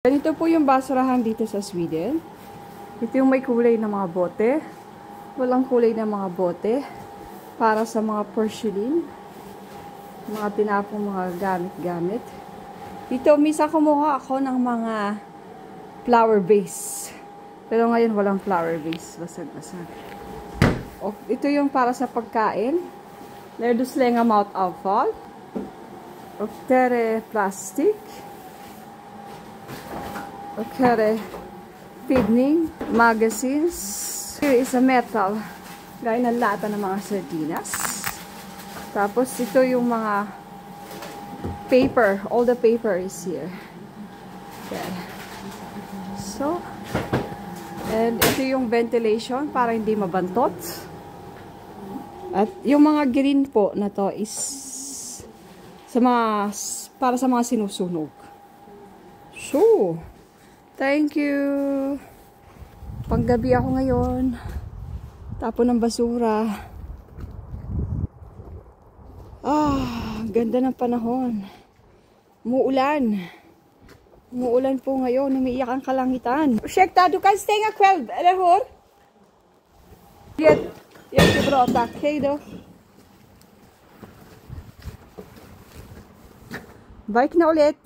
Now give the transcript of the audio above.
Ganito po yung basurahan dito sa Sweden. Ito yung may kulay na mga bote. Walang kulay na mga bote. Para sa mga porcelain. Mga tinapong mga gamit-gamit. Dito, misa kumuha ako ng mga flower vase. Pero ngayon walang flower vase. Basag-basag. Ito yung para sa pagkain. Nerduslänga matavfall. Och där är plastik. Och här är feedning, magazines. Here is a metal. Gaya ng lata ng mga sardinas. Tapos ito yung mga paper. All the paper is here. Okay. So, and ito yung ventilation para hindi mabantot. At yung mga green po na to is para sa mga sinusunog. So, thank you. Panggabi ako ngayon. Tapon ng basura. Ganda ng panahon. Umuulan. Umuulan po ngayon. Umiiyak ang kalangitan. Ursäkta, du kan stänga kväll, eller hur? Jättebra, tack. Hej då. Bike na ulit.